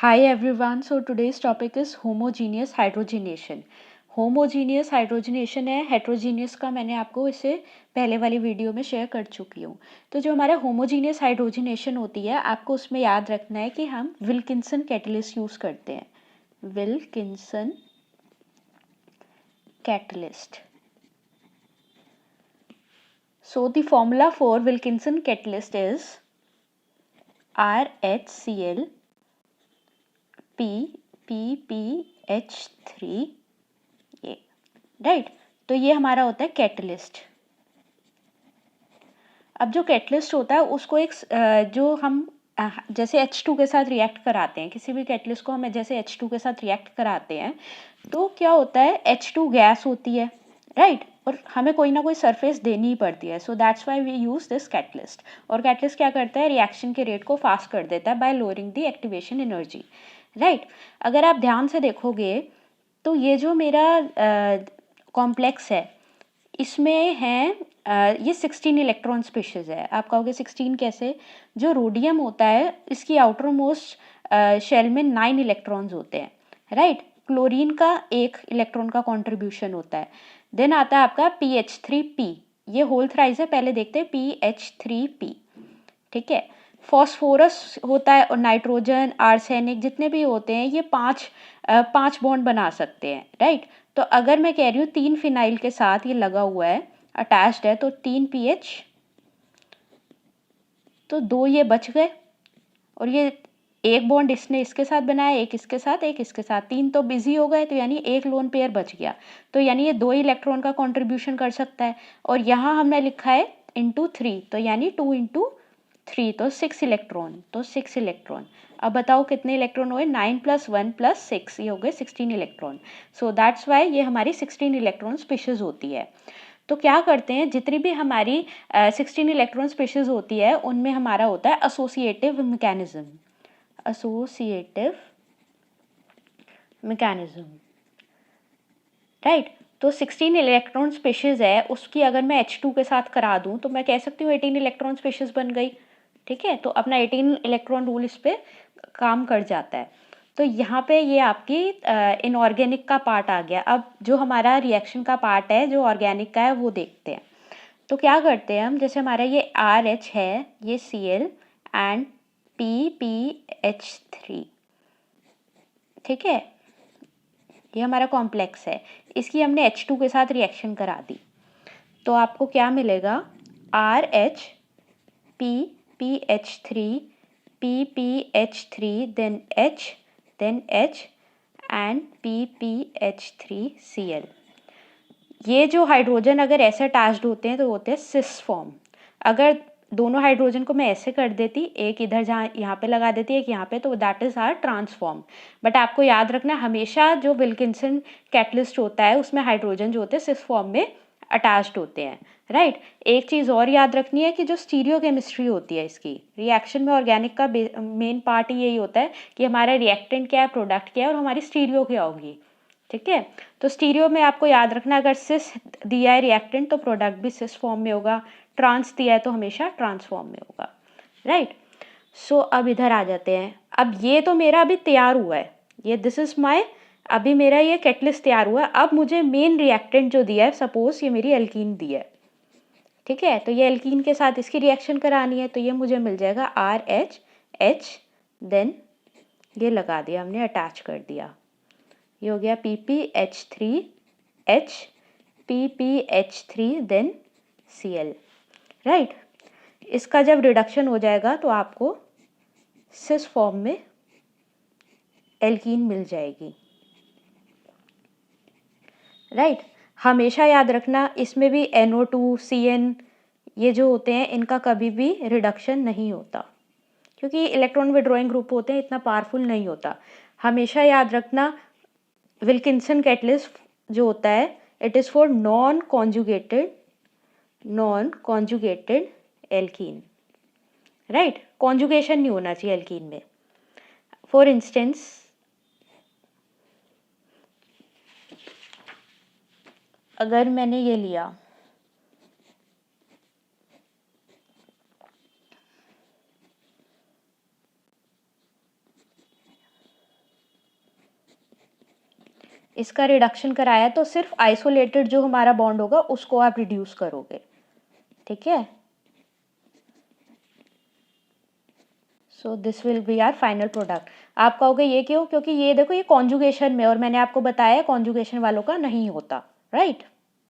Hi everyone, so today's topic is homogeneous hydrogenation. Homogeneous hydrogenation है, heterogeneous का मैंने आपको इससे पहले वाली वीडियो में शेयर कर चुकी हूँ। तो जो हमारा होमोजीनियस हाइड्रोजनेशन होती है, आपको उसमें याद रखना है कि हम विल्किंसन कैटलिस्ट यूज़ करते हैं। Wilkinson catalyst. So the formula for Wilkinson catalyst is RHCl PPH3 ये राइट। तो ये हमारा होता है कैटलिस्ट। अब जो कैटलिस्ट होता है उसको एक जो हम जैसे H2 के साथ रिएक्ट कराते हैं, किसी भी कैटलिस्ट को हम जैसे H2 के साथ रिएक्ट कराते हैं तो क्या होता है, H2 गैस होती है राइट, और हमें कोई ना कोई सरफेस देनी ही पड़ती है। So that's why we use this catalyst. और कैटलिस्ट क्या करता है, रिएक्शन के रेट को फास्ट कर देता है bye lowering the activation energy right. अगर आप ध्यान से देखोगे तो ये जो मेरा कॉम्प्लेक्स है इसमें है ये 16 इलेक्ट्रॉन स्पेशीज है। आप कहोगे 16 कैसे, जो रोडियम होता है इसकी आउटर मोस्ट शेल में 9 इलेक्ट्रॉन्स होते हैं राइट। क्लोरीन का 1 इलेक्ट्रॉन का कंट्रीब्यूशन होता है। देन आता है आपका PH3P, ये होल थ्राइस है, पहले देखते हैं PH3P ठीक है। फॉस्फोरस होता है और नाइट्रोजन, आर्सेनिक जितने भी होते हैं ये पांच बॉन्ड बना सकते हैं राइट। तो अगर मैं कह रही हूँ 3 फिनाइल के साथ ये लगा हुआ है, अटैच्ड है, तो 3 PH, तो 2 ये बच गए, और ये एक बॉन्ड इसने इसके साथ बनाया, एक इसके साथ, एक इसके साथ, 3 तो बिजी हो गए, तो यानी एक लोन पेयर बच गया। तो यानी ये 2 इलेक्ट्रॉन का कंट्रीब्यूशन कर सकता है। और यहाँ हमने लिखा है इंटू 3, तो यानी 2 इंटू 3, तो 6 इलेक्ट्रॉन, तो 6 इलेक्ट्रॉन। अब बताओ कितने इलेक्ट्रॉन हुए, 9 + 1 + 6, ये हो गए 16 इलेक्ट्रॉन। सो दैट्स वाई ये हमारी 16 इलेक्ट्रॉन स्पीशीज होती है। तो क्या करते हैं, जितनी भी हमारी 16 इलेक्ट्रॉन स्पीशीज होती है उनमें हमारा होता है associative mechanism. Associative mechanism right. तो 16 इलेक्ट्रॉन स्पीशीज है, उसकी अगर मैं H2 के साथ करा दूं तो मैं कह सकती हूँ 18 इलेक्ट्रॉन स्पीशीज बन गई ठीक है। तो अपना 18 इलेक्ट्रॉन रूल इस पे काम कर जाता है। तो यहाँ पे ये आपकी इनऑर्गेनिक का पार्ट आ गया। अब जो हमारा रिएक्शन का पार्ट है जो ऑर्गेनिक का है वो देखते हैं। तो क्या करते हैं हम, जैसे हमारा ये RH है, ये Cl एंड PPH3 ठीक है, ये हमारा कॉम्प्लेक्स है, इसकी हमने H2 के साथ रिएक्शन करा दी। तो आपको क्या मिलेगा, RH PPH3 PPH3 then H and PPH3Cl। ये जो हाइड्रोजन अगर ऐसे अटैच्ड होते हैं तो होते हैं सिस फॉर्म। अगर दोनों हाइड्रोजन को मैं ऐसे कर देती, एक इधर जहाँ यहाँ पे लगा देती, एक यहाँ पे, तो that is R transform. But आपको याद रखना हमेशा जो विल्किंसन कैटलिस्ट होता है उसमें हाइड्रोजन जो होते हैं सिस फॉर्म में अटैच्ड होते हैं राइट। एक चीज़ और याद रखनी है कि जो स्टीरियो केमिस्ट्री होती है इसकी रिएक्शन में, ऑर्गेनिक का मेन पार्ट ही यही होता है कि हमारा रिएक्टेंट क्या है, प्रोडक्ट क्या है, और हमारी स्टीरियो क्या होगी ठीक है। तो स्टीरियो में आपको याद रखना, अगर सिस दिया है रिएक्टेंट तो प्रोडक्ट भी सिस फॉर्म में होगा, ट्रांस दिया है तो हमेशा ट्रांस फॉर्म में होगा राइट। सो अब इधर आ जाते हैं। अब ये तो मेरा अभी तैयार हुआ है, ये दिस इज माय, अभी मेरा ये कैटलिस्ट तैयार हुआ है। अब मुझे मेन रिएक्टेंट जो दिया है, सपोज ये मेरी एल्कीन दी है ठीक है, तो ये एल्कीन के साथ इसकी रिएक्शन करानी है, तो ये मुझे मिल जाएगा RH देन ये लगा दिया हमने, अटैच कर दिया, ये हो गया PPH3H PPH3 then Cl right. इसका जब रिडक्शन हो जाएगा तो आपको सिस फॉर्म में एल्कीन मिल जाएगी राइट। हमेशा याद रखना इसमें भी NO2 CN ये जो होते हैं इनका कभी भी रिडक्शन नहीं होता, क्योंकि इलेक्ट्रॉन विड्रॉइंग ग्रुप होते हैं, इतना पावरफुल नहीं होता। हमेशा याद रखना विल्किंसन कैटलिस्ट जो होता है it is for non conjugated alkene right. Conjugation नहीं होना चाहिए एल्कीन में। फॉर इंस्टेंस अगर मैंने ये लिया इसका रिडक्शन कराया तो सिर्फ आइसोलेटेड जो हमारा बॉन्ड होगा उसको आप रिड्यूस करोगे, ठीक है। So this will be our final product. आप कहोगे ये क्यों, क्योंकि ये देखो ये कॉन्जुगेशन में, और मैंने आपको बताया कॉन्जुगेशन वालों का नहीं होता, राइट।